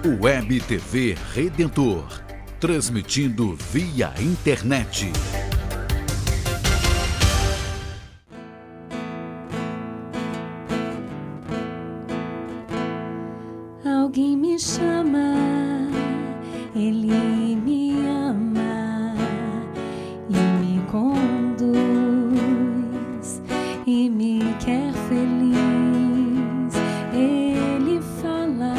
Web TV Redentor, transmitindo via internet. Alguém me chama, Ele me ama e me conduz e me quer feliz. Ele fala,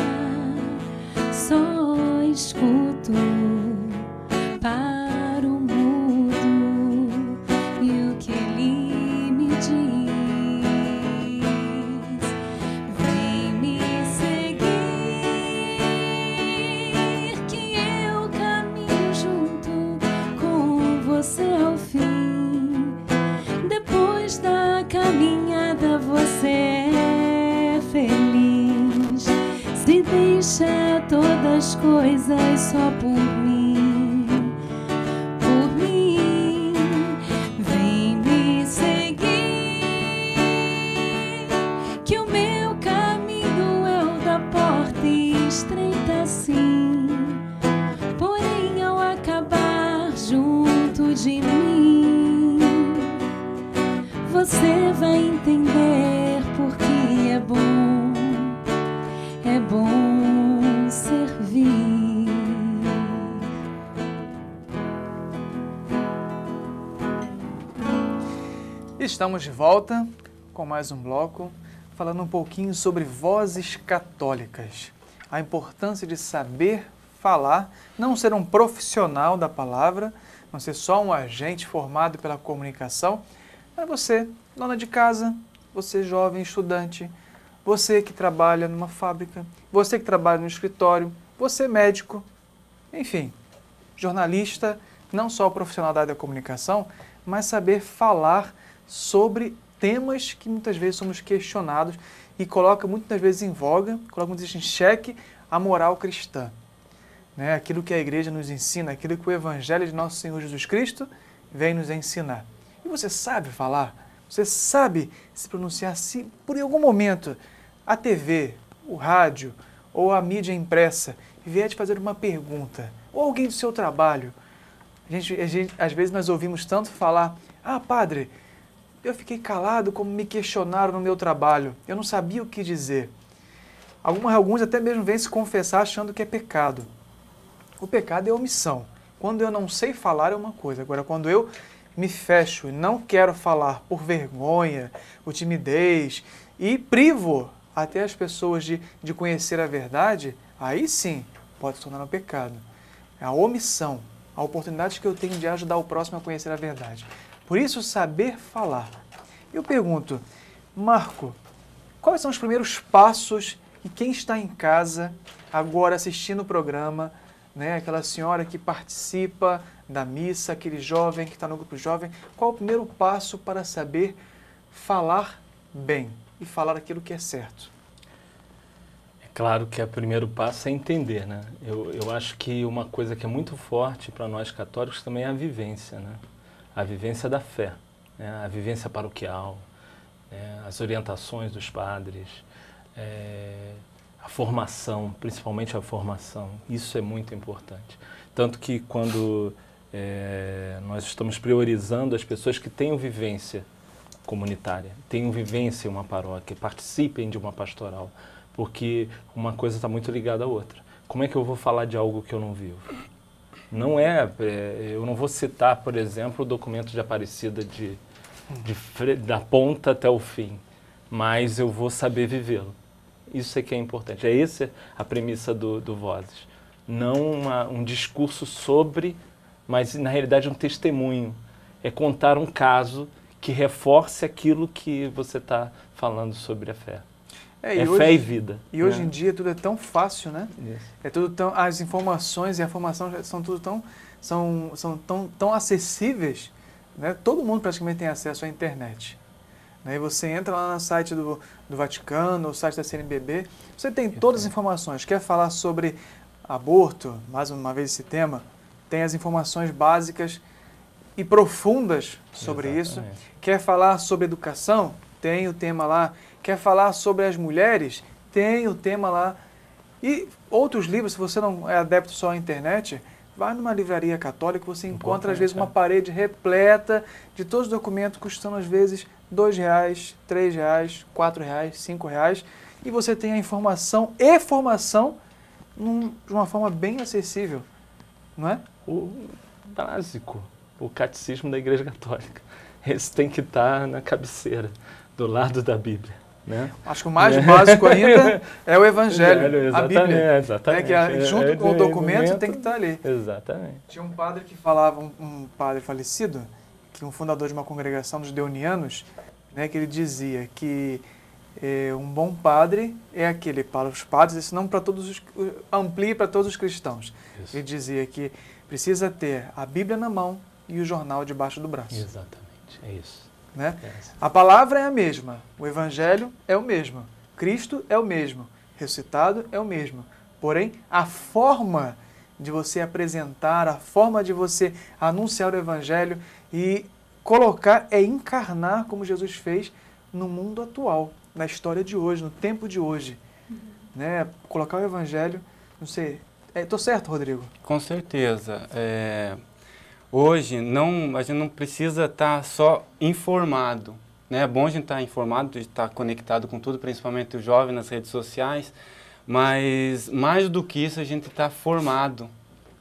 só escuto para o mudo e o que Ele me diz. Vem me seguir, que eu caminho junto com você ao fim. Depois da caminhada você é feliz. Se deixa todas as coisas só por mim, por mim. Vem me seguir, que o meu caminho é o da porta estreita sim. Porém, ao acabar junto de mim, você vai entender porque é bom servir. Estamos de volta com mais um bloco, falando um pouquinho sobre vozes católicas. A importância de saber falar, não ser um profissional da palavra, não ser só um agente formado pela comunicação, mas você, dona de casa, você jovem estudante, você que trabalha numa fábrica, você que trabalha no escritório, você médico, enfim, jornalista, não só o profissional da área da comunicação, mas saber falar sobre temas que muitas vezes somos questionados e coloca muitas vezes em voga, coloca muitas vezes em xeque a moral cristã. Né? Aquilo que a igreja nos ensina, aquilo que o Evangelho de Nosso Senhor Jesus Cristo vem nos ensinar. E você sabe falar? Você sabe se pronunciar? Se por algum momento a TV, o rádio ou a mídia impressa vier te fazer uma pergunta, ou alguém do seu trabalho, às vezes nós ouvimos tanto falar: ah, padre, eu fiquei calado como me questionaram no meu trabalho, eu não sabia o que dizer. Alguns até mesmo vêm se confessar achando que é pecado. O pecado é omissão. Quando eu não sei falar é uma coisa, agora quando eu me fecho e não quero falar por vergonha, por timidez e privo até as pessoas de conhecer a verdade, aí sim pode se tornar um pecado. É a omissão, a oportunidade que eu tenho de ajudar o próximo a conhecer a verdade. Por isso, saber falar. Eu pergunto, Marco, quais são os primeiros passos que quem está em casa agora assistindo o programa, né, aquela senhora que participa da missa, aquele jovem que está no grupo jovem, qual o primeiro passo para saber falar bem e falar aquilo que é certo? É claro que o primeiro passo é entender, né? Eu acho que uma coisa que é muito forte para nós católicos também é a vivência, né? A vivência da fé, né? A vivência paroquial, né? As orientações dos padres, a formação, principalmente a formação, isso é muito importante. Tanto que quando nós estamos priorizando as pessoas que tenham vivência comunitária, tenham vivência em uma paróquia, participem de uma pastoral, porque uma coisa está muito ligada à outra. Como é que eu vou falar de algo que eu não vivo? Não eu não vou citar, por exemplo, o documento de Aparecida da ponta até o fim, mas eu vou saber vivê-lo. Isso é que é importante. Essa a premissa do Vozes. Não um discurso sobre, mas na realidade um testemunho. É contar um caso que reforce aquilo que você está falando sobre a fé. Fé e vida. E hoje em dia tudo é tão fácil, né? Isso. É tudo tão, as informações e a formação são tudo tão acessíveis, né? Todo mundo praticamente tem acesso à internet. Né? E você entra lá no site do Vaticano, no site da CNBB, você tem todas as informações. Quer falar sobre aborto, mais uma vez esse tema, tem as informações básicas e profundas sobre isso. Quer falar sobre educação? Tem o tema lá. Quer falar sobre as mulheres? Tem o tema lá. E outros livros, se você não é adepto só à internet, vai numa livraria católica, você encontra às vezes uma parede repleta de todos os documentos, custando às vezes R$2, R$3, R$4, R$5, e você tem a informação e formação de uma forma bem acessível, não é? O básico, o catecismo da Igreja Católica. Esse tem que estar na cabeceira, do lado da Bíblia. Né? Acho que o mais básico ainda é o Evangelho, a Bíblia. Exatamente. Que junto com o documento tem que estar ali. Exatamente. Tinha um padre que falava, um padre falecido, que um fundador de uma congregação dos Deonianos, né, que ele dizia que um bom padre é aquele para os padres, isso não para todos amplia para todos os cristãos. Isso. Ele dizia que precisa ter a Bíblia na mão e o jornal debaixo do braço. Exatamente, é isso. Né? A palavra é a mesma, o Evangelho é o mesmo, Cristo é o mesmo, ressuscitado é o mesmo. Porém, a forma de você apresentar, a forma de você anunciar o Evangelho e colocar, é encarnar como Jesus fez no mundo atual, na história de hoje, no tempo de hoje. Né? Colocar o Evangelho, não sei, estou certo, Rodrigo? Com certeza. Hoje, a gente não precisa estar só informado. Né? É bom a gente estar informado, estar conectado com tudo, principalmente o jovem nas redes sociais, mas mais do que isso, a gente está formado,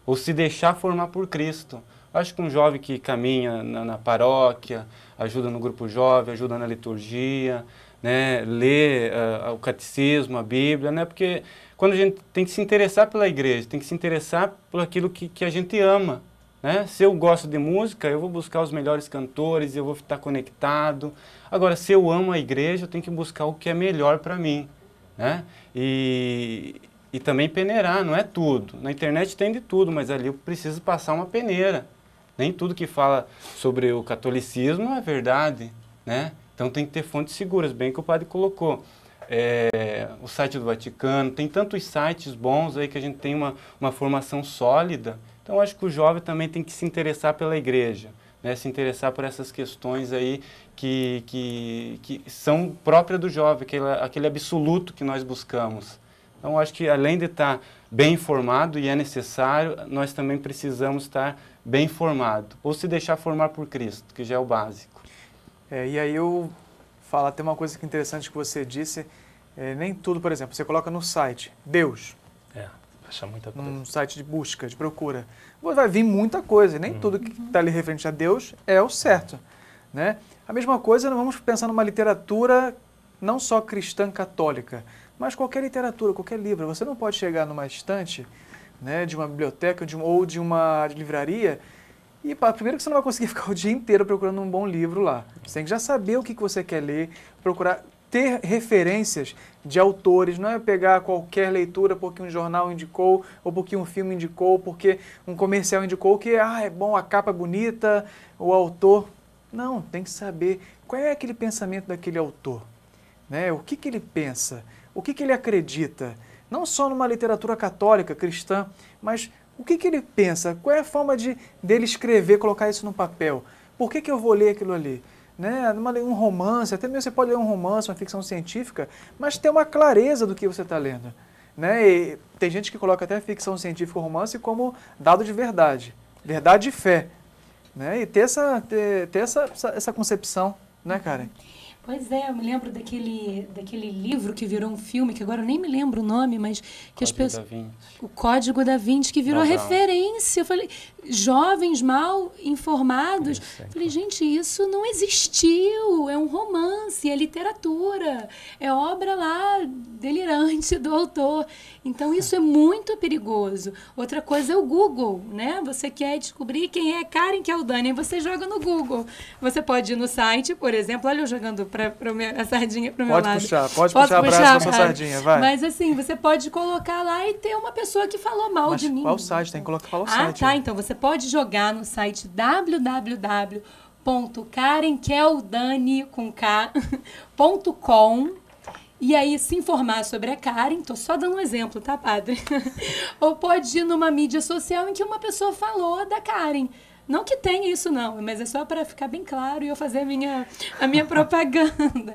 ou se deixar formar por Cristo. Acho que um jovem que caminha na paróquia, ajuda no grupo jovem, ajuda na liturgia, né? Lê o catecismo, a Bíblia, né? Porque quando a gente tem que se interessar pela igreja, tem que se interessar por aquilo que a gente ama. Né? Se eu gosto de música, eu vou buscar os melhores cantores, eu vou estar conectado. Agora, se eu amo a igreja, eu tenho que buscar o que é melhor para mim. Né? E também peneirar, não é tudo. Na internet tem de tudo, mas ali eu preciso passar uma peneira. Nem tudo que fala sobre o catolicismo é verdade. Né? Então tem que ter fontes seguras, bem que o padre colocou. O site do Vaticano, tem tantos sites bons aí que a gente tem uma formação sólida. Então, acho que o jovem também tem que se interessar pela igreja, né? Se interessar por essas questões aí que são próprias do jovem, aquele absoluto que nós buscamos. Então, acho que além de estar bem informado, e é necessário, nós também precisamos estar bem informado, ou se deixar formar por Cristo, que já é o básico. E aí eu falo até uma coisa que interessante que você disse, nem tudo, por exemplo, você coloca no site, Deus. Achar muita coisa. Num site de busca, de procura. Vai vir muita coisa, e nem tudo que está ali referente a Deus é o certo. Né? A mesma coisa, nós vamos pensar numa literatura não só cristã católica, mas qualquer literatura, qualquer livro. Você não pode chegar numa estante, né, de uma biblioteca ou de uma livraria e primeiro que você não vai conseguir ficar o dia inteiro procurando um bom livro lá. Você tem que já saber o que você quer ler, procurar ter referências de autores, não é pegar qualquer leitura porque um jornal indicou, ou porque um filme indicou, porque um comercial indicou que é bom, a capa é bonita, o autor. Não, tem que saber qual é aquele pensamento daquele autor. Né? O que ele pensa, o que ele acredita, não só numa literatura católica, cristã, mas o que ele pensa, qual é a forma dele escrever, colocar isso no papel, por que eu vou ler aquilo ali? Né? Um romance, até mesmo você pode ler um romance, uma ficção científica, mas ter uma clareza do que você está lendo. Né? E tem gente que coloca até ficção científica ou romance como dado de verdade e fé. Né? E ter essa concepção, né, Karen? Pois é, eu me lembro daquele livro que virou um filme, que agora eu nem me lembro o nome, mas que as pessoas... O Código da Vinci, que virou referência. Eu falei, jovens mal informados. Falei, gente, isso não existiu. É um romance, é literatura, é obra lá delirante do autor. Então, isso é muito perigoso. Outra coisa é o Google, né? Você quer descobrir quem é Karen Keldani, aí você joga no Google. Você pode ir no site, por exemplo, olha eu jogando a sardinha para o meu lado. Pode puxar a brasa da sua sardinha, vai. Mas assim, você pode colocar lá e ter uma pessoa que falou mal de mim. Qual site? Tem que colocar qual site. Tá. Então você pode jogar no site www.karenkeldani.com e aí se informar sobre a Karen. Tô só dando um exemplo, tá, padre? Ou pode ir numa mídia social em que uma pessoa falou da Karen. Não que tenha isso, não, mas é só para ficar bem claro e eu fazer a minha propaganda.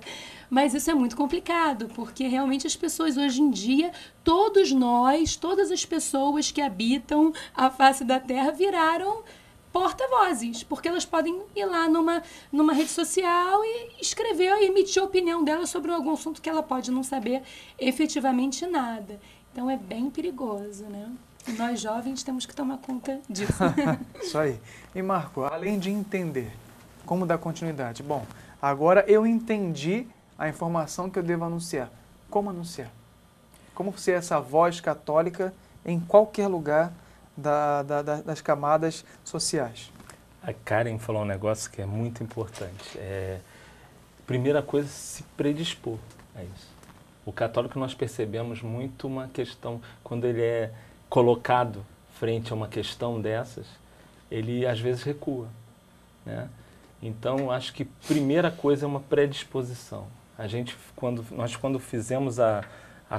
Mas isso é muito complicado, porque realmente as pessoas hoje em dia, todos nós, todas as pessoas que habitam a face da Terra viraram porta-vozes, porque elas podem ir lá numa rede social e escrever e emitir a opinião dela sobre algum assunto que ela pode não saber efetivamente nada. Então é bem perigoso, né? E nós jovens temos que tomar conta disso. Isso aí. E Marco, além de entender como dar continuidade, bom, agora eu entendi a informação que eu devo anunciar. Como anunciar? Como ser essa voz católica em qualquer lugar das camadas sociais? A Karen falou um negócio que é muito importante. Primeira coisa, se predispor a isso. O católico, nós percebemos muito uma questão, quando ele é colocado frente a uma questão dessas, ele às vezes recua, né? Então, acho que primeira coisa é uma predisposição. A gente, quando fizemos a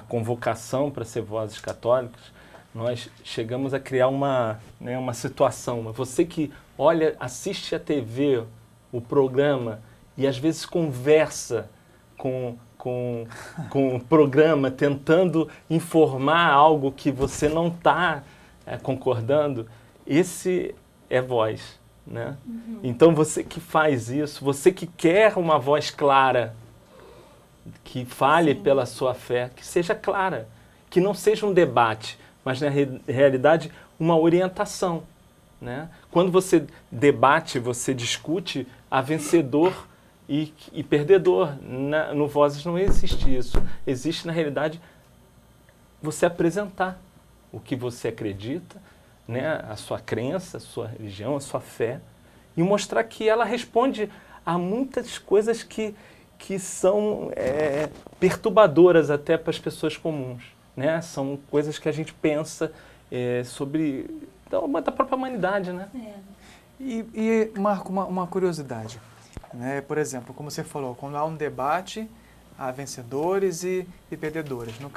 convocação para ser vozes católicas, nós chegamos a criar uma situação. Você que olha, assiste a TV, o programa, e às vezes conversa com o programa, tentando informar algo que você não está concordando, esse é voz, né? Uhum. Então, você que faz isso, você que quer uma voz clara, que fale Sim. pela sua fé, que seja clara, que não seja um debate, mas na realidade uma orientação, né? Quando você debate, você discute, há vencedor e perdedor. No Vozes não existe isso. Existe, na realidade, você apresentar o que você acredita, né? A sua crença, a sua religião, a sua fé, e mostrar que ela responde a muitas coisas que são perturbadoras até para as pessoas comuns, né? São coisas que a gente pensa sobre da própria humanidade, né? E Marco, uma curiosidade, né? Por exemplo, como você falou, quando há um debate, há vencedores e perdedores. No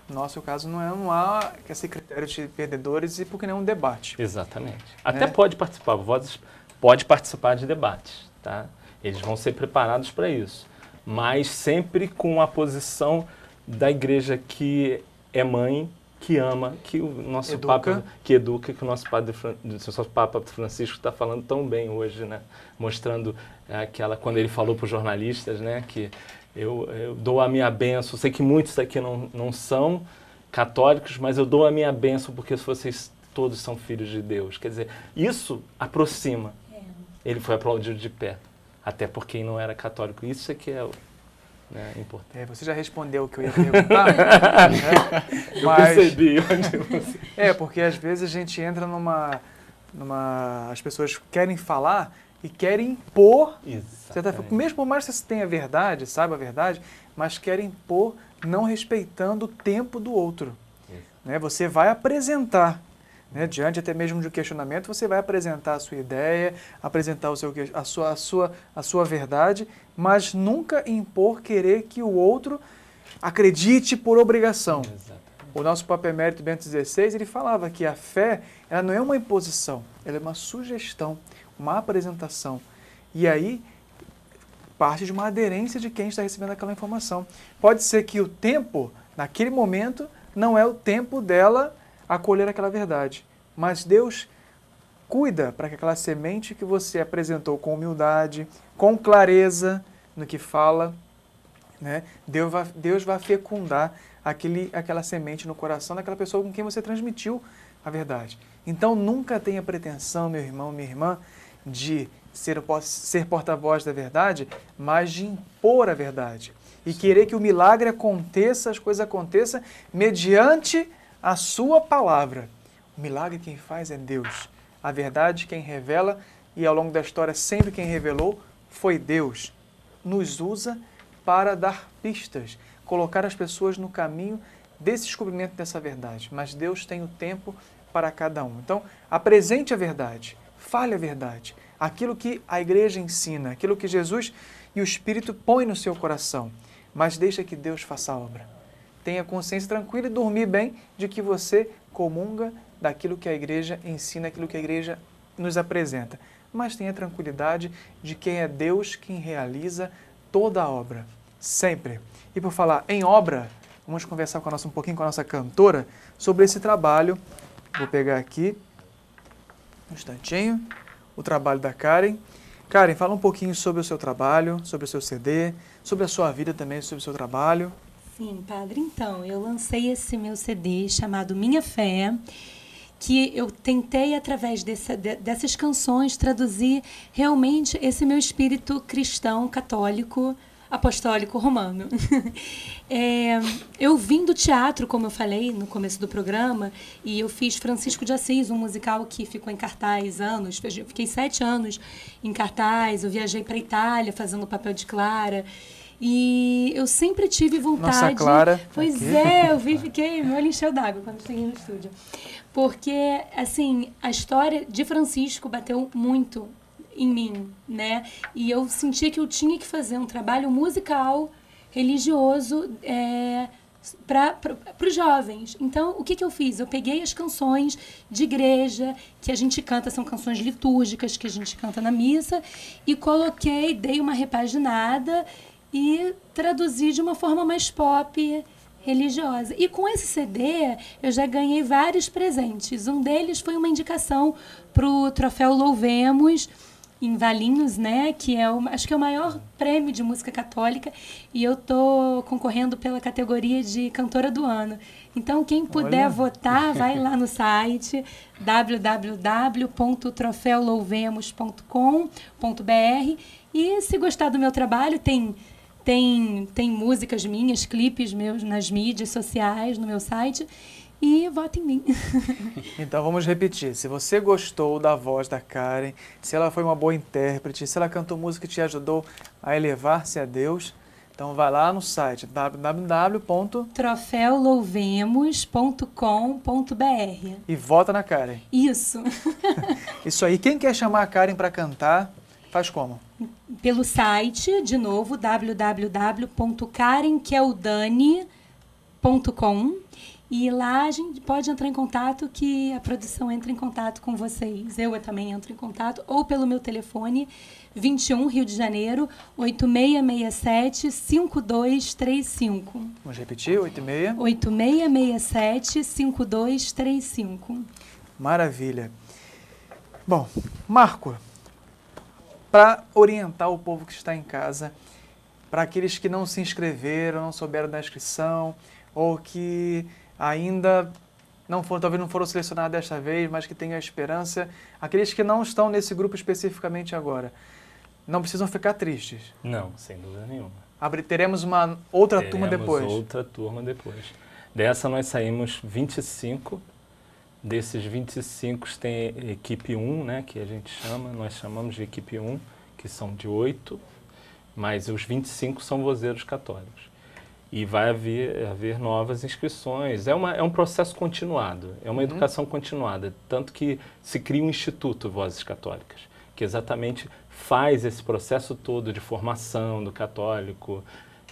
nosso caso, não há esse critério de perdedores e porque não é um debate. Exatamente. Até pode participar, Vozes pode participar de debates, tá? Eles vão ser preparados para isso, mas sempre com a posição da igreja que é mãe, que ama, que o nosso Papa, que educa, que o nosso Papa Francisco está falando tão bem hoje, né? Mostrando quando ele falou para os jornalistas, né, que eu dou a minha bênção. Sei que muitos aqui não são católicos, mas eu dou a minha bênção porque vocês todos são filhos de Deus. Quer dizer, isso aproxima. Ele foi aplaudido de pé, até por quem não era católico. Isso é que é importante. Você já respondeu o que eu ia perguntar. Né? Eu percebi onde você... porque às vezes a gente entra as pessoas querem falar e querem impor, mesmo por mais que você tenha verdade, saiba a verdade, mas querem impor não respeitando o tempo do outro. Né? Você vai apresentar, né? Diante até mesmo de um questionamento, você vai apresentar a sua ideia, apresentar a sua verdade, mas nunca impor querer que o outro acredite por obrigação. O nosso Papa Emérito Bento XVI, ele falava que a fé, ela não é uma imposição, ela é uma sugestão, uma apresentação. E aí, parte de uma aderência de quem está recebendo aquela informação. Pode ser que o tempo, naquele momento, não é o tempo dela acolher aquela verdade. Mas Deus cuida para que aquela semente que você apresentou com humildade, com clareza no que fala, né? Deus vai fecundar aquela semente no coração daquela pessoa com quem você transmitiu a verdade. Então, nunca tenha pretensão, meu irmão, minha irmã, de ser porta-voz da verdade, mas de impor a verdade. E querer que o milagre aconteça, as coisas aconteçam, mediante a sua palavra. O milagre quem faz é Deus. A verdade quem revela, e ao longo da história sempre quem revelou foi Deus. Nos usa para dar pistas, colocar as pessoas no caminho desse descobrimento dessa verdade. Mas Deus tem o tempo para cada um. Então, apresente a verdade, fale a verdade. Aquilo que a igreja ensina, aquilo que Jesus e o Espírito põem no seu coração. Mas deixa que Deus faça a obra. Tenha consciência tranquila e dormir bem de que você comunga daquilo que a igreja ensina, aquilo que a igreja nos apresenta, mas tenha tranquilidade de quem é Deus quem realiza toda a obra, sempre. E por falar em obra, vamos conversar um pouquinho com a nossa cantora sobre esse trabalho. Vou pegar aqui, um instantinho, o trabalho da Karen. Karen, fala um pouquinho sobre o seu trabalho, sobre o seu CD, sobre a sua vida também, sobre o seu trabalho. Sim, padre. Então, eu lancei esse meu CD chamado Minha Fé, que eu tentei, através dessas canções, traduzir realmente esse meu espírito cristão, católico, apostólico, romano. Eu vim do teatro, como eu falei no começo do programa, e eu fiz Francisco de Assis, um musical que ficou em cartaz anos. Eu fiquei 7 anos em cartaz, eu viajei para a Itália fazendo o papel de Clara. E eu sempre tive vontade... Nossa, Clara. Pois aqui. Eu fiquei, meu olho encheu d'água quando cheguei no estúdio. Porque, assim, a história de Francisco bateu muito em mim, né? E eu senti que eu tinha que fazer um trabalho musical, religioso, para os jovens. Então, o que eu fiz? Eu peguei as canções de igreja, que a gente canta, são canções litúrgicas, que a gente canta na missa, e coloquei, dei uma repaginada e traduzi de uma forma mais pop, religiosa. E com esse CD, eu já ganhei vários presentes. Um deles foi uma indicação para o Troféu Louvemos, em Valinhos, né? Que acho que é o maior prêmio de música católica. E eu estou concorrendo pela categoria de Cantora do Ano. Então, quem puder votar, vai lá no site www.troféulouvemos.com.br. E se gostar do meu trabalho, tem músicas minhas, clipes meus nas mídias sociais, no meu site, e vota em mim. Então vamos repetir. Se você gostou da voz da Karen, se ela foi uma boa intérprete, se ela cantou música que te ajudou a elevar-se a Deus, então vai lá no site www.troféulouvemos.com.br e vota na Karen. Isso. Isso aí. Quem quer chamar a Karen para cantar, faz como? Pelo site, de novo, www.karenkeldani.com, e lá a gente pode entrar em contato, que a produção entra em contato com vocês. Eu também entro em contato, ou pelo meu telefone, 21, Rio de Janeiro, 8667-5235. Vamos repetir, 8667-5235. Maravilha. Bom, Marco, para orientar o povo que está em casa, para aqueles que não se inscreveram, não souberam da inscrição, ou que ainda talvez não foram selecionados desta vez, mas que têm a esperança, aqueles que não estão nesse grupo especificamente agora, não precisam ficar tristes. Não, sem dúvida nenhuma. Teremos uma outra turma depois. Teremos outra turma depois. Dessa nós saímos 25. Desses 25 tem equipe 1, né, que a gente nós chamamos de equipe 1, que são de 8, mas os 25 são vozeiros católicos. E vai haver novas inscrições. É um processo continuado, é uma educação continuada, tanto que se cria um Instituto Vozes Católicas, que exatamente faz esse processo todo de formação do católico,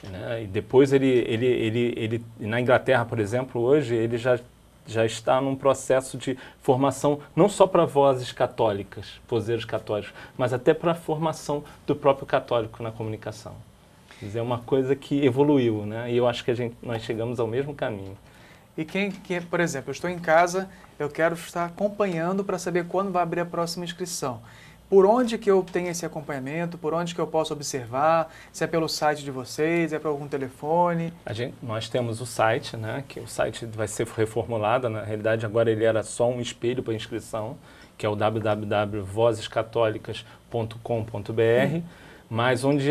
né? E depois ele na Inglaterra, por exemplo, hoje ele já está num processo de formação não só para vozes católicas, vozeiros católicos, mas até para a formação do próprio católico na comunicação. Quer dizer, é uma coisa que evoluiu, né? E eu acho que nós chegamos ao mesmo caminho. E por exemplo, eu estou em casa, eu quero estar acompanhando para saber quando vai abrir a próxima inscrição. Por onde que eu tenho esse acompanhamento? Por onde que eu posso observar? Se é pelo site de vocês, é por algum telefone? Nós temos o site, né? Que o site vai ser reformulado. Na realidade, agora ele era só um espelho para inscrição, que é o www.vozescatólicas.com.br. Mas onde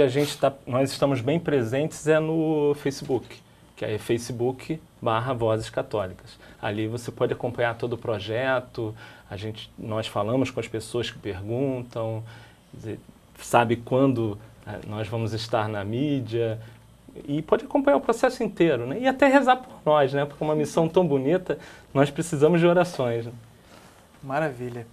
nós estamos bem presentes é no Facebook, que é Facebook/Vozes Católicas. Ali você pode acompanhar todo o projeto, nós falamos com as pessoas que perguntam, sabe quando nós vamos estar na mídia, e pode acompanhar o processo inteiro, né? E até rezar por nós, né? Porque é uma missão tão bonita, nós precisamos de orações. Né? Maravilha.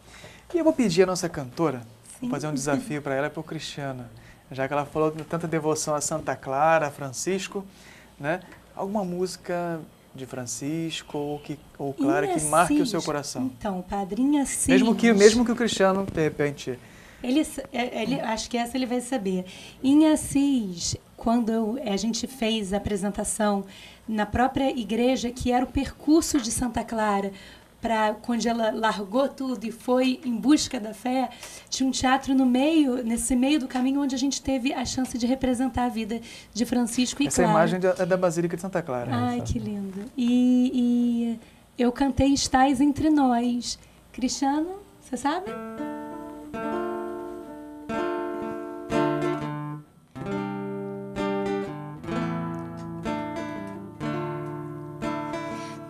E eu vou pedir à nossa cantora, vou fazer um desafio para ela e para o Cristiano, já que ela falou de tanta devoção a Santa Clara, a Francisco, né? Alguma música de Francisco ou Clara que marque o seu coração? Então, Padre, em Assis... Mesmo que o Cristiano, de repente... Acho que essa ele vai saber. Em Assis, quando a gente fez a apresentação na própria igreja, que era o percurso de Santa Clara, quando ela largou tudo e foi em busca da fé, tinha um teatro nesse meio do caminho, onde a gente teve a chance de representar a vida de Francisco e Clara. Essa imagem é da Basílica de Santa Clara. Ai, que lindo. E eu cantei Estais Entre Nós. Cristiano, você sabe?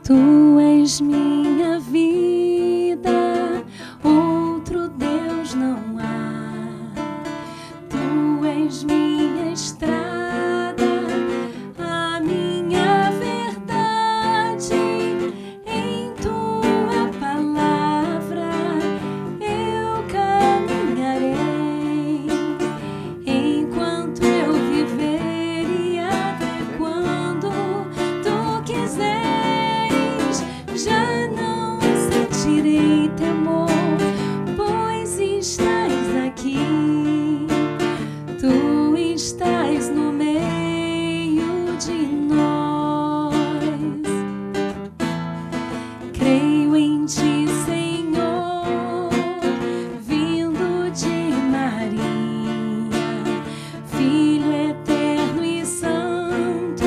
Tu és minha vida, outro Deus não há. Tu és minha estrada, a minha verdade. Em tua palavra eu caminharei, enquanto eu viver e até quando tu quiser. Já não sentirei temor, pois estás aqui. Tu estás no meio de nós. Creio em ti, Senhor, vindo de Maria, Filho eterno e santo,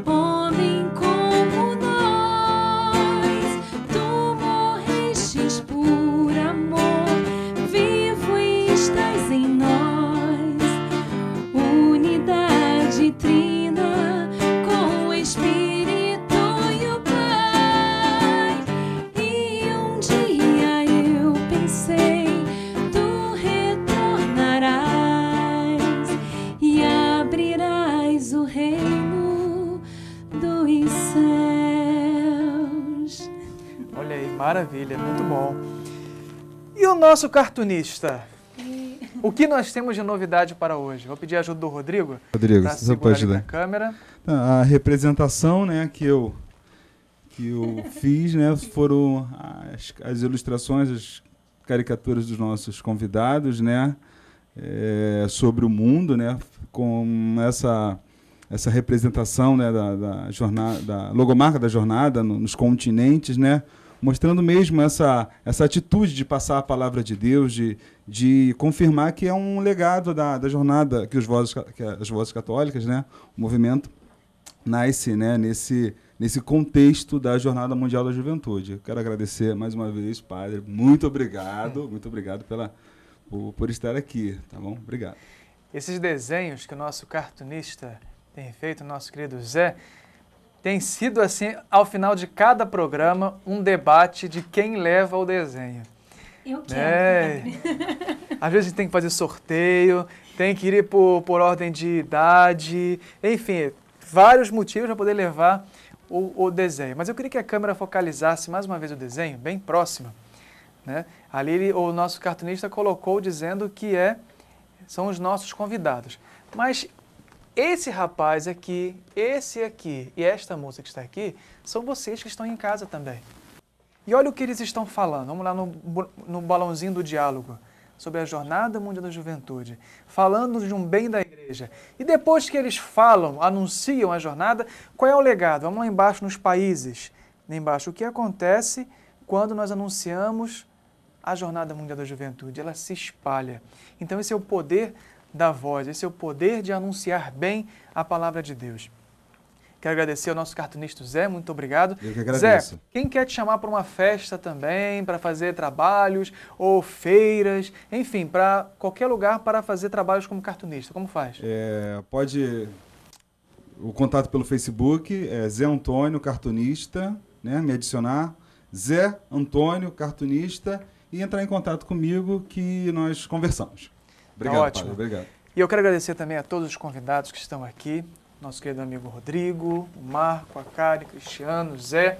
homem como nós. Tu morrestes por amor, vivo estás em nós. Unidade trina com o Espírito e o Pai. E um dia eu pensei, tu retornarás e abrirás o reino dos céus. Olha aí, maravilha, muito bom. E o nosso cartunista? O que nós temos de novidade para hoje? Vou pedir a ajuda do Rodrigo. Rodrigo, para você pode segurar ler a câmera. a representação, né, que eu fiz, né, foram as ilustrações, as caricaturas dos nossos convidados, né, sobre o mundo, né, com essa representação, né, da jornada, da logomarca da jornada nos continentes, né, mostrando mesmo essa atitude de passar a palavra de Deus, de confirmar que é um legado da jornada que as vozes católicas, né, o movimento nasce, né, nesse contexto da Jornada Mundial da Juventude. Eu quero agradecer mais uma vez, Padre. Muito obrigado por estar aqui, tá bom? Obrigado. Esses desenhos que o nosso cartunista tem feito, o nosso querido Zé, tem sido assim, ao final de cada programa, um debate de quem leva o desenho. Eu quero. Às vezes a gente tem que fazer sorteio, tem que ir por ordem de idade, enfim, vários motivos para poder levar o desenho. Mas eu queria que a câmera focalizasse mais uma vez o desenho, bem próximo, né? Ali o nosso cartunista colocou dizendo que são os nossos convidados. Mas esse rapaz aqui, esse aqui e esta moça que está aqui, são vocês que estão em casa também. E olha o que eles estão falando. Vamos lá no balãozinho do diálogo, sobre a Jornada Mundial da Juventude, falando de um bem da igreja. E depois que eles falam, anunciam a jornada, qual é o legado? Vamos lá embaixo nos países. Lá embaixo, o que acontece quando nós anunciamos a Jornada Mundial da Juventude? Ela se espalha. Então esse é o poder da voz, esse é o poder de anunciar bem a palavra de Deus. Quero agradecer ao nosso cartunista Zé, muito obrigado. Eu que agradeço. Zé, quem quer te chamar para uma festa também, para fazer trabalhos ou feiras, enfim, para qualquer lugar para fazer trabalhos como cartunista, como faz? Pode... O contato pelo Facebook é Zé Antônio Cartunista, né? Me adicionar, Zé Antônio Cartunista, e entrar em contato comigo que nós conversamos. Obrigado, ótimo. Padre, obrigado. E eu quero agradecer também a todos os convidados que estão aqui, nosso querido amigo Rodrigo, o Marco, a Kari, Cristiano, Zé,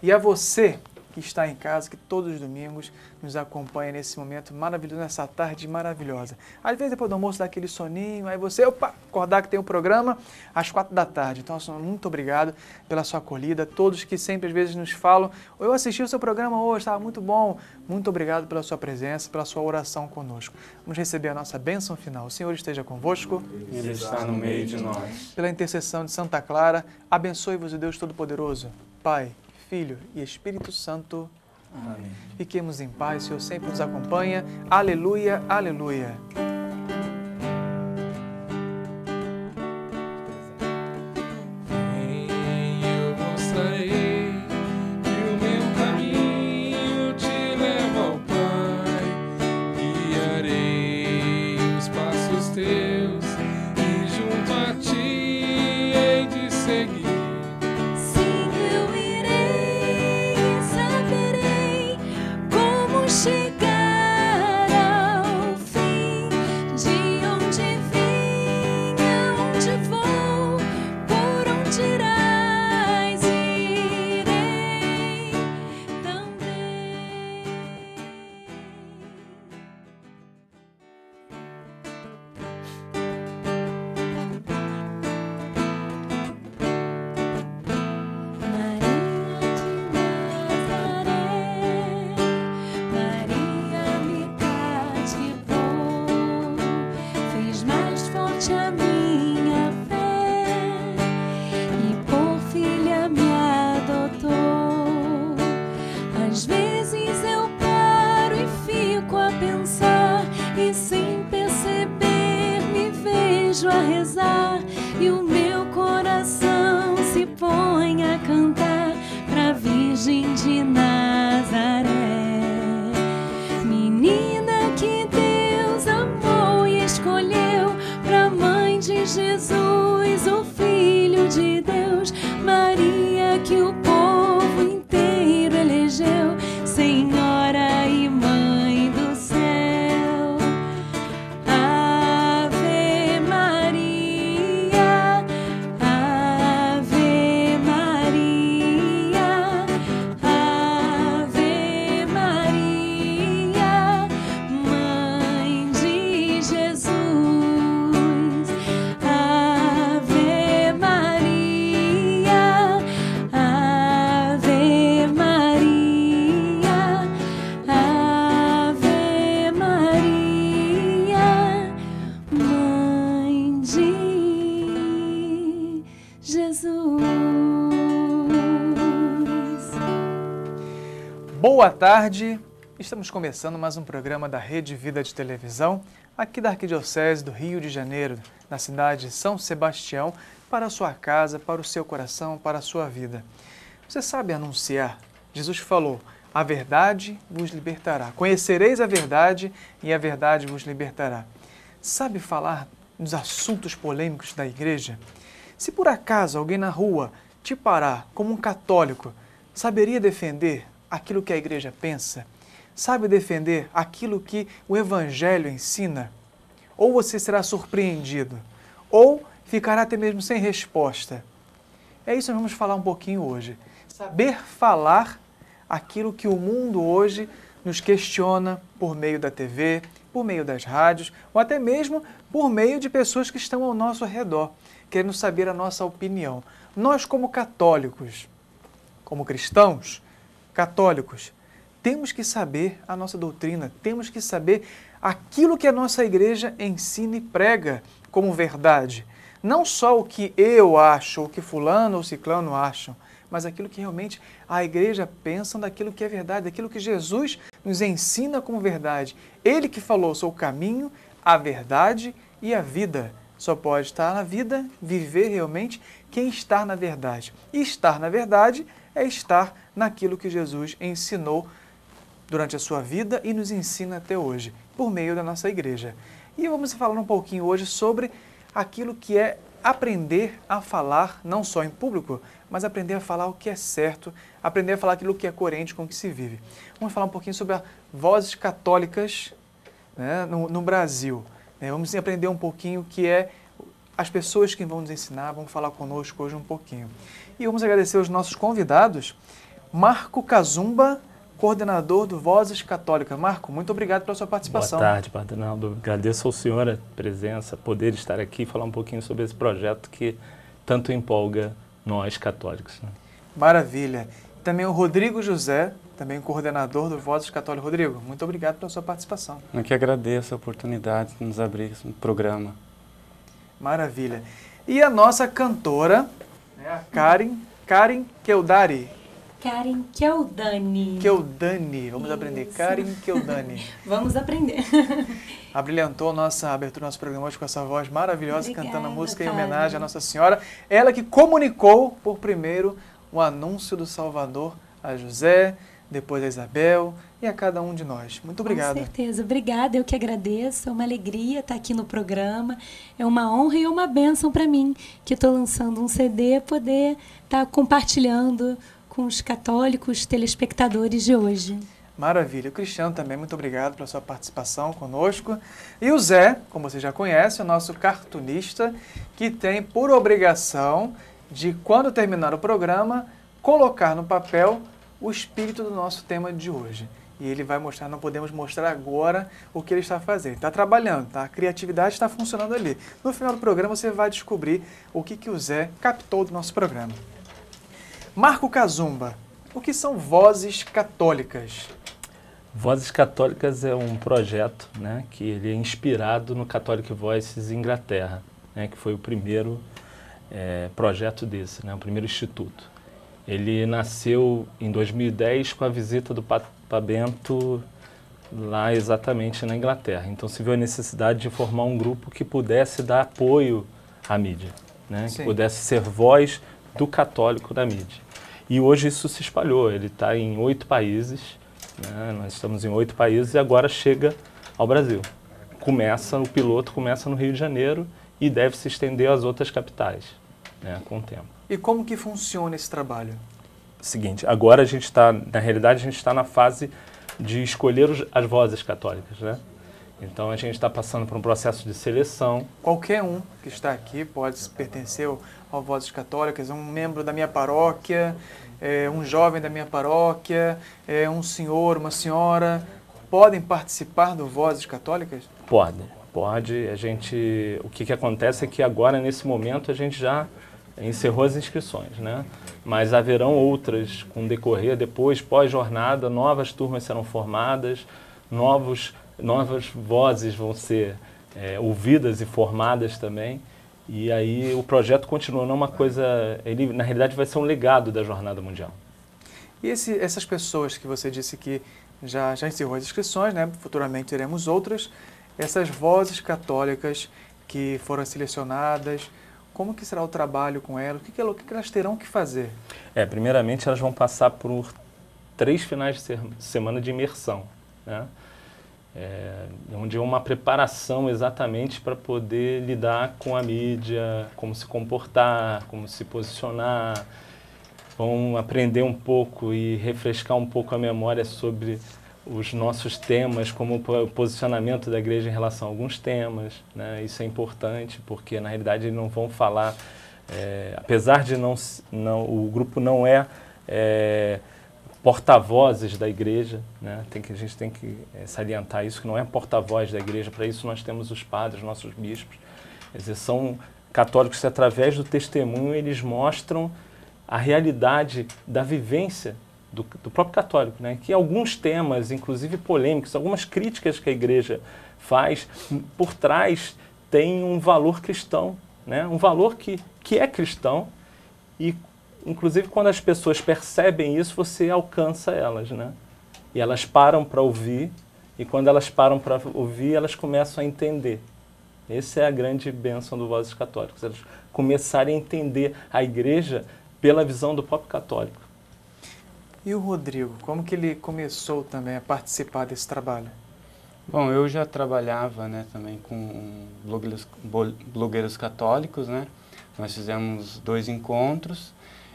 e a você que está em casa, que todos os domingos nos acompanha nesse momento maravilhoso, nessa tarde maravilhosa. Às vezes depois do almoço dá aquele soninho, aí você, acordar que tem um programa às 4 da tarde. Então, muito obrigado pela sua acolhida. Todos que sempre às vezes nos falam, eu assisti o seu programa hoje, estava muito bom. Muito obrigado pela sua presença, pela sua oração conosco. Vamos receber a nossa bênção final. O Senhor esteja convosco. Ele está no meio de nós. Pela intercessão de Santa Clara, abençoe-vos o Deus Todo-Poderoso, Pai, Filho e Espírito Santo. Amém. Fiquemos em paz, o Senhor sempre nos acompanha. Aleluia, aleluia. Boa tarde, estamos começando mais um programa da Rede Vida de Televisão, aqui da Arquidiocese do Rio de Janeiro, na cidade de São Sebastião, para a sua casa, para o seu coração, para a sua vida. Você sabe anunciar? Jesus falou, a verdade vos libertará. Conhecereis a verdade e a verdade vos libertará. Sabe falar dos assuntos polêmicos da igreja? Se por acaso alguém na rua te parar como um católico, saberia defender aquilo que a igreja pensa? Sabe defender aquilo que o Evangelho ensina? Ou você será surpreendido, ou ficará até mesmo sem resposta. É isso que nós vamos falar um pouquinho hoje. Saber falar aquilo que o mundo hoje nos questiona por meio da TV, por meio das rádios, ou até mesmo por meio de pessoas que estão ao nosso redor, querendo saber a nossa opinião. Nós, como católicos, como cristãos, católicos, temos que saber a nossa doutrina, temos que saber aquilo que a nossa igreja ensina e prega como verdade. Não só o que eu acho, o que fulano ou ciclano acham, mas aquilo que realmente a igreja pensa daquilo que é verdade, daquilo que Jesus nos ensina como verdade. Ele que falou, sou o caminho, a verdade e a vida. Só pode estar na vida, viver realmente, quem está na verdade. E estar na verdade é estar naquilo que Jesus ensinou durante a sua vida e nos ensina até hoje, por meio da nossa igreja. E vamos falar um pouquinho hoje sobre aquilo que é aprender a falar, não só em público, mas aprender a falar o que é certo, aprender a falar aquilo que é coerente com o que se vive. Vamos falar um pouquinho sobre as vozes católicas, né, no Brasil. Vamos aprender um pouquinho o que é as pessoas que vão nos ensinar, vão falar conosco hoje um pouquinho. E vamos agradecer aos nossos convidados, Marco Cazumba, coordenador do Vozes Católicas. Marco, muito obrigado pela sua participação. Boa tarde, Padre Arnaldo. Agradeço ao senhor a presença, poder estar aqui e falar um pouquinho sobre esse projeto que tanto empolga nós católicos. Né? Maravilha. Também o Rodrigo José, também coordenador do Vozes Católicas. Rodrigo, muito obrigado pela sua participação. Eu que agradeço a oportunidade de nos abrir esse programa. Maravilha. E a nossa cantora, né, a Karen Keldari. Karen Keldani. Keldani, vamos aprender. Karen Keldani. Vamos aprender. Abrilhantou a abertura do nosso programa hoje com essa voz maravilhosa, Obrigada, cantando a música em Karen. homenagem à Nossa Senhora. Ela que comunicou por primeiro o anúncio do Salvador a José, depois a Isabel e a cada um de nós. Muito obrigado. Com certeza. Obrigada, eu que agradeço. É uma alegria estar aqui no programa. É uma honra e uma bênção para mim, que estou lançando um CD, poder estar compartilhando com os católicos telespectadores de hoje. Maravilha. O Cristiano também, muito obrigado pela sua participação conosco. E o Zé, como você já conhece, é o nosso cartunista, que tem por obrigação de, quando terminar o programa, colocar no papel o espírito do nosso tema de hoje. E ele vai mostrar, não podemos mostrar agora o que ele está fazendo. Está trabalhando, tá? A criatividade está funcionando ali. No final do programa você vai descobrir o que o Zé captou do nosso programa. Marco Cazumba, o que são Vozes Católicas? Vozes Católicas é um projeto, né, que ele é inspirado no Catholic Voices Inglaterra, né, que foi o primeiro projeto desse, né, o primeiro instituto. Ele nasceu em 2010 com a visita do Papa Bento lá exatamente na Inglaterra. Então se viu a necessidade de formar um grupo que pudesse dar apoio à mídia, né, que pudesse ser voz do católico na mídia. E hoje isso se espalhou, ele está em 8 países, né? Nós estamos em 8 países e agora chega ao Brasil. O piloto começa no Rio de Janeiro e deve se estender às outras capitais, né, com o tempo. E como que funciona esse trabalho? Seguinte, agora a gente está, na realidade, a gente está na fase de escolher as vozes católicas, né? Então a gente está passando por um processo de seleção. Qualquer um que está aqui pode pertencer ao Vozes Católicas, um membro da minha paróquia, um jovem da minha paróquia, um senhor, uma senhora, podem participar do Vozes Católicas? Pode. O que acontece é que agora, nesse momento, a gente já encerrou as inscrições, né? Mas haverão outras com decorrer depois, pós-jornada, novas turmas serão formadas, novas vozes vão ser ouvidas e formadas também. E aí o projeto continua, não é uma coisa... Ele, na realidade, vai ser um legado da Jornada Mundial. E essas pessoas que você disse que já encerrou as inscrições, né? Futuramente teremos outras, essas vozes católicas que foram selecionadas, como que será o trabalho com elas? O que elas terão que fazer? Primeiramente, elas vão passar por 3 finais de semana de imersão, né? Onde é uma preparação exatamente para poder lidar com a mídia, como se comportar, como se posicionar. Vão aprender um pouco e refrescar um pouco a memória sobre os nossos temas, como o posicionamento da igreja em relação a alguns temas, né? Isso é importante, porque na realidade eles não vão falar, apesar de o grupo não é porta-vozes da igreja, né? A gente tem que salientar isso, que não é porta-voz da igreja. Para isso nós temos os padres, nossos bispos. Quer dizer, são católicos que, através do testemunho, eles mostram a realidade da vivência do próprio católico, né? Que alguns temas, inclusive polêmicos, algumas críticas que a igreja faz, por trás tem um valor cristão, né? Um valor que é cristão e, inclusive, quando as pessoas percebem isso, você alcança elas, né? E elas param para ouvir, e quando elas param para ouvir, elas começam a entender. Essa é a grande bênção do Vozes Católicos, elas começarem a entender a igreja pela visão do próprio católico. E o Rodrigo, como que ele começou também a participar desse trabalho? Bom, eu já trabalhava, né, também com blogueiros católicos, né? Nós fizemos 2 encontros.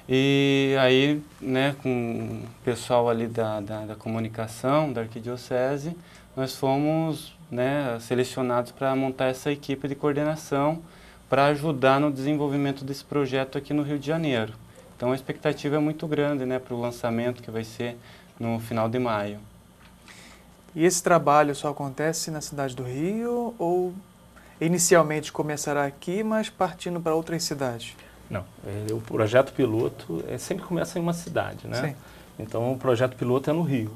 E aí, né, com o pessoal ali da comunicação, da arquidiocese, nós fomos, né, selecionados para montar essa equipe de coordenação para ajudar no desenvolvimento desse projeto aqui no Rio de Janeiro. Então a expectativa é muito grande, né, para o lançamento que vai ser no final de maio. E esse trabalho só acontece na cidade do Rio ou inicialmente começará aqui, mas partindo para outras cidades? Não, o projeto piloto sempre começa em uma cidade, né? Sim. Então o projeto piloto é no Rio.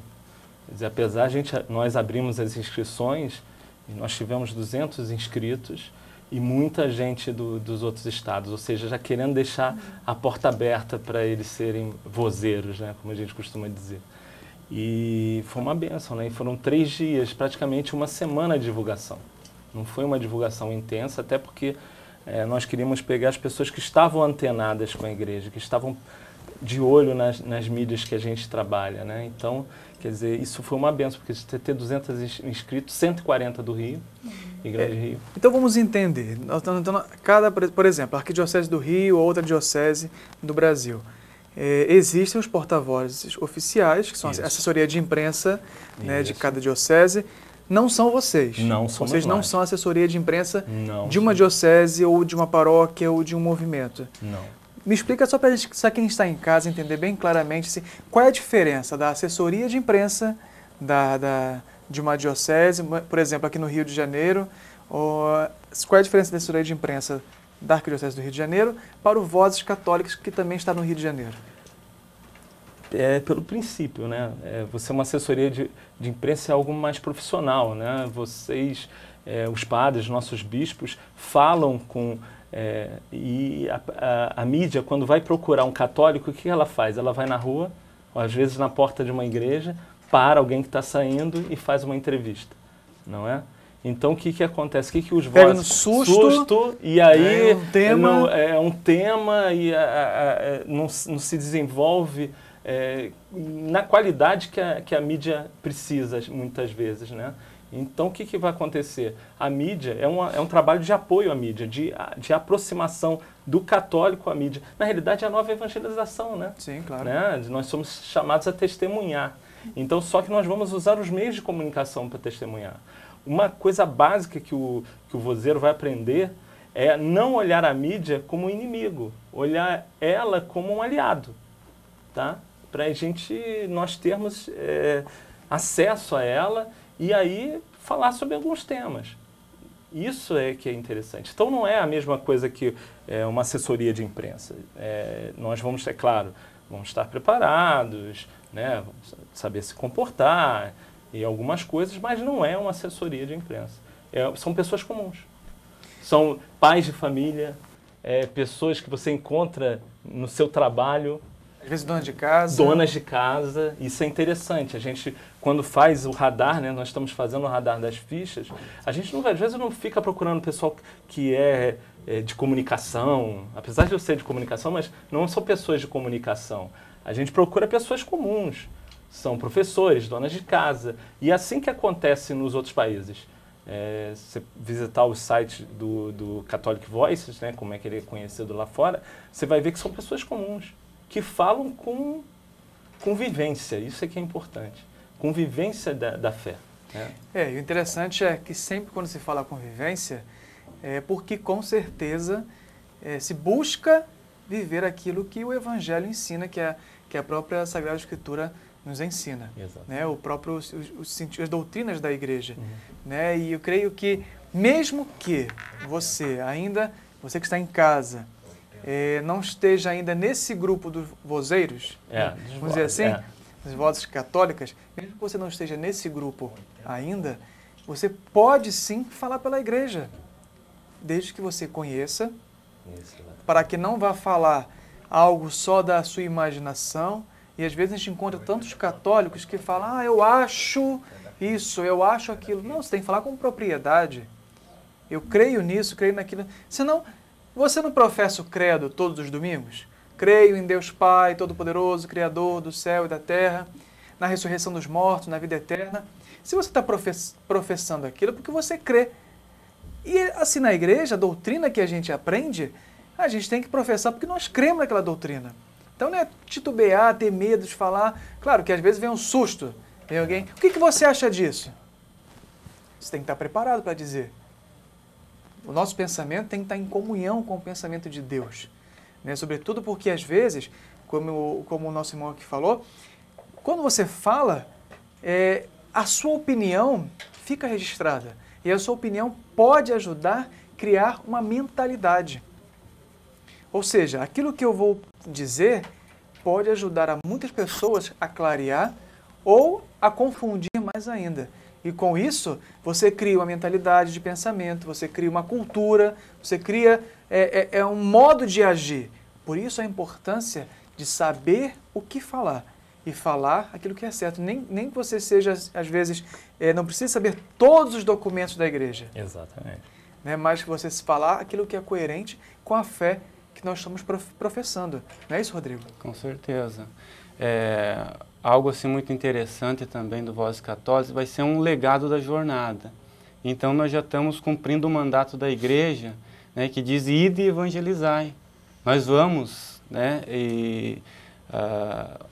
Quer dizer, apesar nós abrimos as inscrições, nós tivemos 200 inscritos e muita gente dos outros estados, ou seja, já querendo deixar a porta aberta para eles serem vozeiros, né, como a gente costuma dizer. E foi uma bênção, né? E foram 3 dias, praticamente uma semana de divulgação. Não foi uma divulgação intensa, até porque nós queríamos pegar as pessoas que estavam antenadas com a igreja, que estavam de olho nas mídias que a gente trabalha, né? Então, quer dizer, isso foi uma bênção, porque você ter 200 inscritos, 140 do Rio, Igreja de Rio. Então vamos entender. Então, por exemplo, a Arquidiocese do Rio ou outra diocese do Brasil. Existem os porta-vozes oficiais, que são a assessoria de imprensa, né, de cada diocese. Não são vocês. Não somos Vocês não nós. são a assessoria de imprensa Não de uma somos. diocese ou de uma paróquia ou de um movimento. Não. Me explica só para quem está em casa entender bem claramente assim, qual é a diferença da assessoria de imprensa de uma diocese, por exemplo, aqui no Rio de Janeiro, qual é a diferença da assessoria de imprensa da Arquidiocese do Rio de Janeiro para o Vozes Católicas, que também está no Rio de Janeiro? Pelo princípio, né? Você é uma assessoria de imprensa é algo mais profissional, né? Vocês, os padres, nossos bispos, falam com... e a mídia, quando vai procurar um católico, o que ela faz? Ela vai na rua, ou às vezes na porta de uma igreja, para alguém que está saindo e faz uma entrevista, não é? Então, o que acontece? O que os pega vozes... no susto, e aí é um tema e não se desenvolve na qualidade que a mídia precisa, muitas vezes, né? Então, o que vai acontecer? A mídia é um trabalho de apoio à mídia, de aproximação do católico à mídia. Na realidade, é a nova evangelização, né? Sim, claro. Né? Nós somos chamados a testemunhar. Então, só que nós vamos usar os meios de comunicação para testemunhar. Uma coisa básica que o vozeiro vai aprender é não olhar a mídia como um inimigo, olhar ela como um aliado, tá? Para nós termos acesso a ela e aí falar sobre alguns temas. Isso é que é interessante. Então não é a mesma coisa que uma assessoria de imprensa. Nós vamos, claro, vamos estar preparados, né? Vamos saber se comportar e algumas coisas, mas não é uma assessoria de imprensa. São pessoas comuns. São pais de família, pessoas que você encontra no seu trabalho. Às vezes donas de casa. Donas de casa. Isso é interessante. A gente, quando faz o radar, né, nós estamos fazendo o radar das fichas, a gente às vezes não fica procurando pessoal que é de comunicação, apesar de eu ser de comunicação, mas não são pessoas de comunicação. A gente procura pessoas comuns. São professores, donas de casa. E é assim que acontece nos outros países. Se visitar o site do Catholic Voices, né, como é que ele é conhecido lá fora, você vai ver que são pessoas comuns, que falam com vivência. Isso é que é importante. Com vivência da fé. Né? E o interessante é que sempre quando se fala convivência, é porque com certeza se busca viver aquilo que o Evangelho ensina, que a própria Sagrada Escritura nos ensina, né? As doutrinas da igreja. Né? E eu creio que, mesmo que você que está em casa, não esteja ainda nesse grupo dos vozeiros, vamos dizer assim, das vozes católicas, mesmo que você não esteja nesse grupo ainda, você pode sim falar pela igreja, desde que você conheça, para que não vá falar algo só da sua imaginação. E às vezes a gente encontra tantos católicos que falam, eu acho isso, eu acho aquilo. Não, você tem que falar com propriedade. Eu creio nisso, creio naquilo. Senão, você não professa o credo todos os domingos? Creio em Deus Pai, Todo-Poderoso, Criador do céu e da terra, na ressurreição dos mortos, na vida eterna. Se você está professando aquilo, é porque você crê. E assim na igreja, a doutrina que a gente aprende, a gente tem que professar porque nós cremos naquela doutrina. Então não é titubear, ter medo de falar. Claro que às vezes vem um susto, vem alguém, o que você acha disso? Você tem que estar preparado para dizer. O nosso pensamento tem que estar em comunhão com o pensamento de Deus. Né? Sobretudo porque às vezes como o nosso irmão aqui falou, quando você fala, a sua opinião fica registrada. E a sua opinião pode ajudar a criar uma mentalidade. Ou seja, aquilo que eu vou dizer pode ajudar a muitas pessoas a clarear ou a confundir mais ainda. E com isso, você cria uma mentalidade de pensamento, você cria uma cultura, você cria um modo de agir. Por isso a importância de saber o que falar e falar aquilo que é certo. Nem que você seja, às vezes, não precisa saber todos os documentos da igreja. Exatamente. Né? Mas que você falar aquilo que é coerente com a fé que nós estamos professando. Não é isso, Rodrigo? Com certeza. Algo assim muito interessante também do Vozes Católicas vai ser um legado da jornada. Então nós já estamos cumprindo o mandato da igreja, né, que diz: ide e evangelizai. Nós vamos, né, e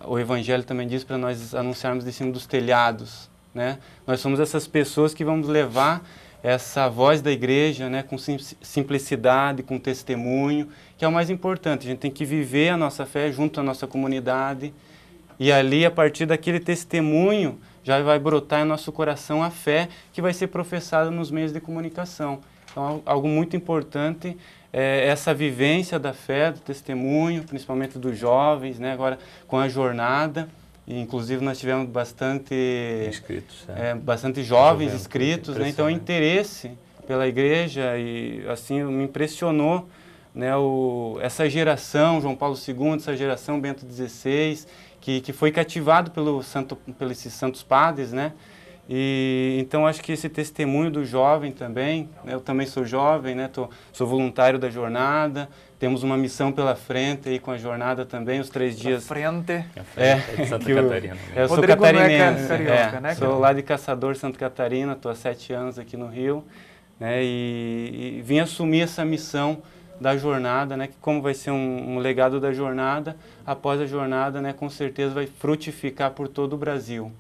o evangelho também diz para nós anunciarmos de cima dos telhados, né? Nós somos essas pessoas que vamos levar essa voz da igreja, né, com simplicidade, com testemunho, que é o mais importante. A gente tem que viver a nossa fé junto à nossa comunidade, e ali, a partir daquele testemunho, já vai brotar em nosso coração a fé que vai ser professada nos meios de comunicação. Então, algo muito importante é essa vivência da fé, do testemunho, principalmente dos jovens, né, agora com a jornada. E, inclusive, nós tivemos bastante inscritos, bastante jovens inscritos, né? Então o interesse pela igreja, e assim me impressionou, né, essa geração João Paulo II, essa geração Bento XVI, que foi cativado pelos esses santos padres, né? E então acho que esse testemunho do jovem também, né, eu também sou jovem, né, sou voluntário da jornada. Temos uma missão pela frente aí com a jornada também, os 3 dias. Frente. De Santa Catarina. Eu sou Rodrigo catarinense, não é carioca, né? Sou lá de Caçador, Santa Catarina, estou há 7 anos aqui no Rio, né, e vim assumir essa missão da jornada, né, que como vai ser um legado da jornada, após a jornada, né, com certeza vai frutificar por todo o Brasil,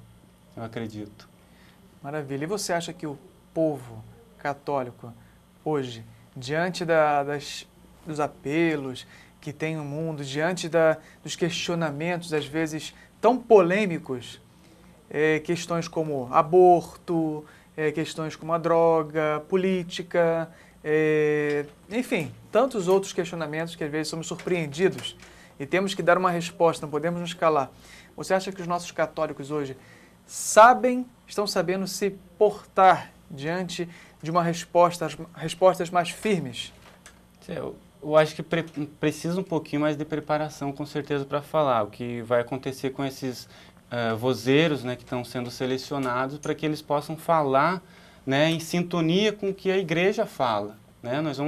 eu acredito. Maravilha. E você acha que o povo católico hoje, diante dos apelos que tem no mundo, diante dos questionamentos, às vezes tão polêmicos, questões como aborto, questões como a droga, política, enfim, tantos outros questionamentos que às vezes somos surpreendidos e temos que dar uma resposta, não podemos nos calar. Você acha que os nossos católicos hoje estão sabendo se portar diante de respostas mais firmes? Eu acho que precisa um pouquinho mais de preparação, com certeza, para falar o que vai acontecer com esses vozeiros, né, que estão sendo selecionados, para que eles possam falar, né, em sintonia com o que a igreja fala, né? Nós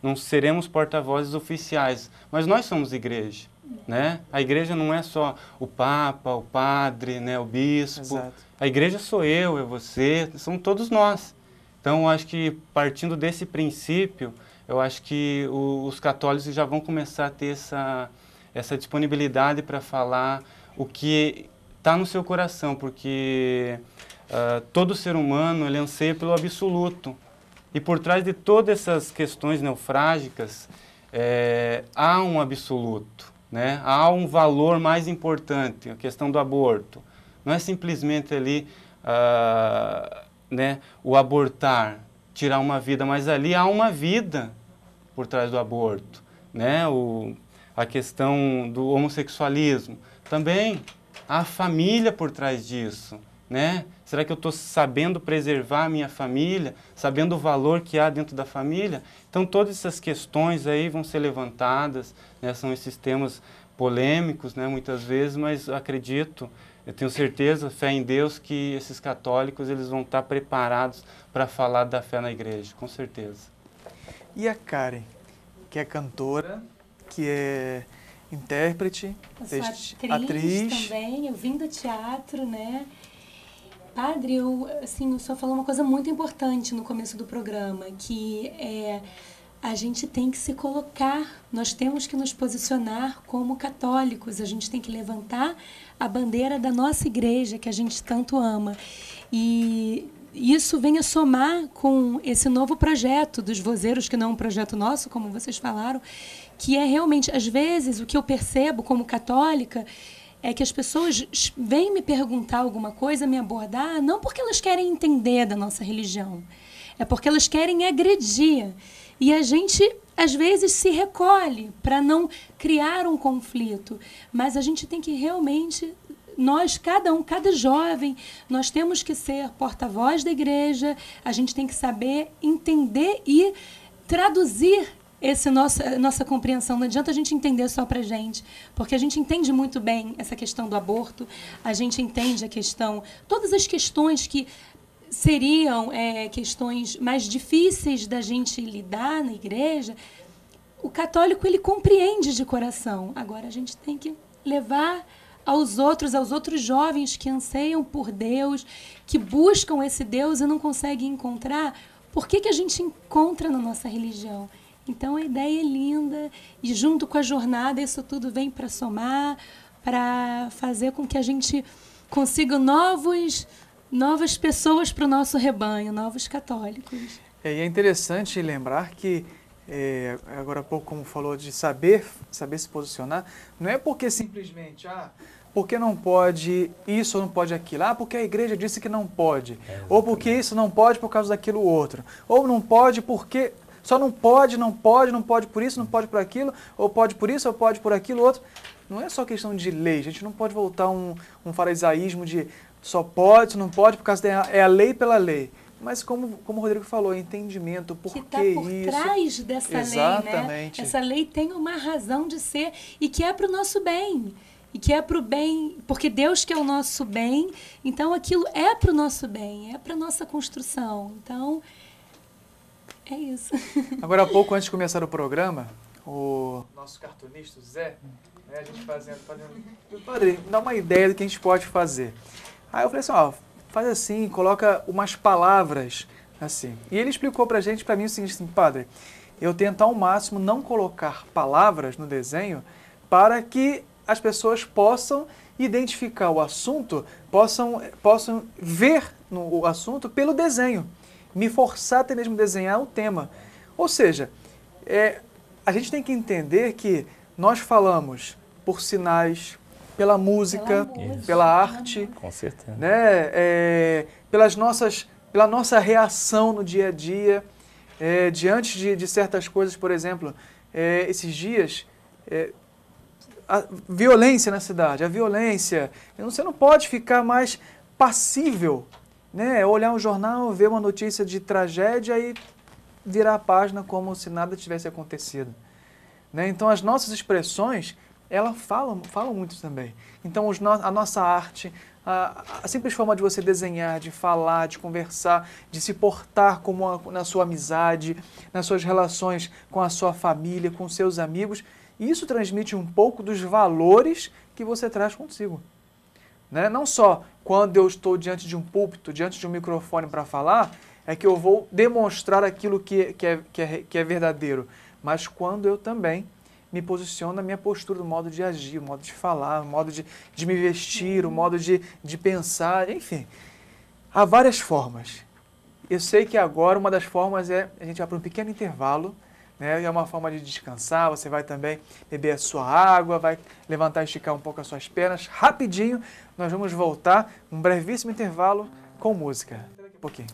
não seremos porta-vozes oficiais, mas nós somos igreja, né? A igreja não é só o Papa, o Padre, né, o Bispo. Exato. A igreja sou eu, é você, somos todos nós. Então, eu acho que partindo desse princípio, eu acho que os católicos já vão começar a ter essa disponibilidade para falar o que está no seu coração, porque todo ser humano ele anseia pelo absoluto. E por trás de todas essas questões neofrágicas, há um absoluto, né? Há um valor mais importante, a questão do aborto. Não é simplesmente ali né, o abortar, tirar uma vida, mas ali há uma vida por trás do aborto, né? A questão do homossexualismo, também há família por trás disso, né? Será que eu estou sabendo preservar a minha família, sabendo o valor que há dentro da família? Então todas essas questões aí vão ser levantadas, né? São esses temas polêmicos, né, muitas vezes, mas acredito, eu tenho certeza, fé em Deus, que esses católicos eles vão estar preparados para falar da fé na igreja, com certeza. E a Karen, que é cantora, que é intérprete, atriz também, eu vim do teatro, né? Padre, o senhor falou uma coisa muito importante no começo do programa, que a gente tem que se colocar, nós temos que nos posicionar como católicos, a gente tem que levantar a bandeira da nossa igreja, que a gente tanto ama. E isso venha somar com esse novo projeto dos vozeiros, que não é um projeto nosso, como vocês falaram, que é realmente, às vezes, o que eu percebo como católica é que as pessoas vêm me perguntar alguma coisa, me abordar, não porque elas querem entender da nossa religião, é porque elas querem agredir. E a gente, às vezes, se recolhe para não criar um conflito. Mas a gente tem que realmente, nós, cada jovem, nós temos que ser porta-voz da igreja, a gente tem que saber entender e traduzir nossa compreensão. Não adianta a gente entender só para a gente, porque a gente entende muito bem essa questão do aborto, a gente entende a questão, todas as questões que seriam questões mais difíceis da gente lidar na igreja, o católico ele compreende de coração. Agora a gente tem que levar aos outros jovens que anseiam por Deus, que buscam esse Deus e não conseguem encontrar. Por que a gente encontra na nossa religião? Então a ideia é linda e junto com a jornada isso tudo vem para somar, para fazer com que a gente consiga novas pessoas para o nosso rebanho, novos católicos. E é interessante lembrar que, agora há pouco, como falou, de saber se posicionar, não é porque simplesmente, porque não pode isso ou não pode aquilo, porque a igreja disse que não pode, ou porque isso não pode por causa daquilo outro, ou não pode porque só não pode por isso, não pode por aquilo, ou pode por isso, ou pode por aquilo outro. Não é só questão de lei, a gente não pode voltar a um farisaísmo de só pode, não pode, por causa é a lei pela lei. Mas como o Rodrigo falou, entendimento, por que isso. Que está por trás dessa Exatamente. Lei, né? Essa lei tem uma razão de ser e que é para o nosso bem. E que é para o bem, porque Deus que é o nosso bem, então aquilo é para o nosso bem, é para a nossa construção. Então, é isso. Agora há pouco, antes de começar o programa, o nosso cartunista, o Zé, a gente fazendo, padre, dá uma ideia do que a gente pode fazer. Aí eu falei assim, faz assim, coloca umas palavras assim. E ele explicou pra mim o seguinte, assim, padre, eu tento ao máximo não colocar palavras no desenho para que as pessoas possam identificar o assunto, possam ver o assunto pelo desenho, me forçar até mesmo desenhar o tema. Ou seja, a gente tem que entender que nós falamos por sinais, pela música, pela arte, com certeza, né? Pela nossa reação no dia a dia, diante de certas coisas. Por exemplo, esses dias, a violência na cidade, a violência, você não pode ficar mais passível, né? Olhar um jornal, ver uma notícia de tragédia e virar a página como se nada tivesse acontecido, né? Então as nossas expressões, elas falam muito também. Então a nossa arte, a simples forma de você desenhar, de falar, de conversar, de se portar na sua amizade, nas suas relações com a sua família, com seus amigos, isso transmite um pouco dos valores que você traz consigo, né? Não só quando eu estou diante de um púlpito, diante de um microfone para falar, é que eu vou demonstrar aquilo que é verdadeiro, mas quando eu também me posiciono na minha postura, no modo de agir, o modo de falar, o modo de me vestir, o modo de pensar, enfim. Há várias formas. Eu sei que agora uma das formas a gente vai para um pequeno intervalo, né? É uma forma de descansar, você vai também beber a sua água, vai levantar e esticar um pouco as suas pernas. Rapidinho, nós vamos voltar, um brevíssimo intervalo com música. Daqui a pouquinho.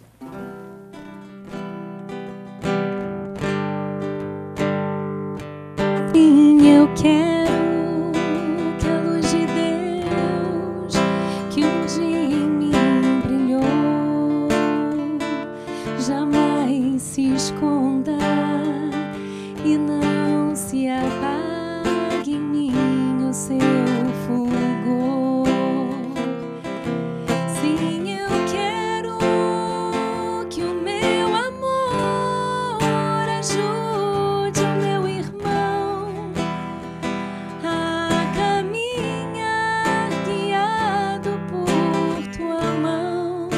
Eu quero que a luz de Deus que um dia em mim brilhou jamais se esconda e não se apague em mim o seu fulgor. Sim, eu quero que o meu amor ajude o meu irmão a caminhar guiado por tua mão,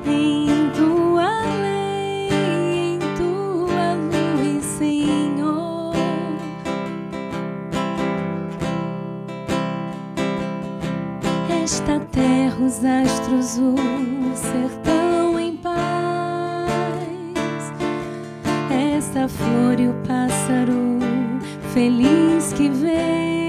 em tua lei, em tua luz, Senhor. Esta terra, os astros, o sertão esta flor e o pássaro feliz que vem.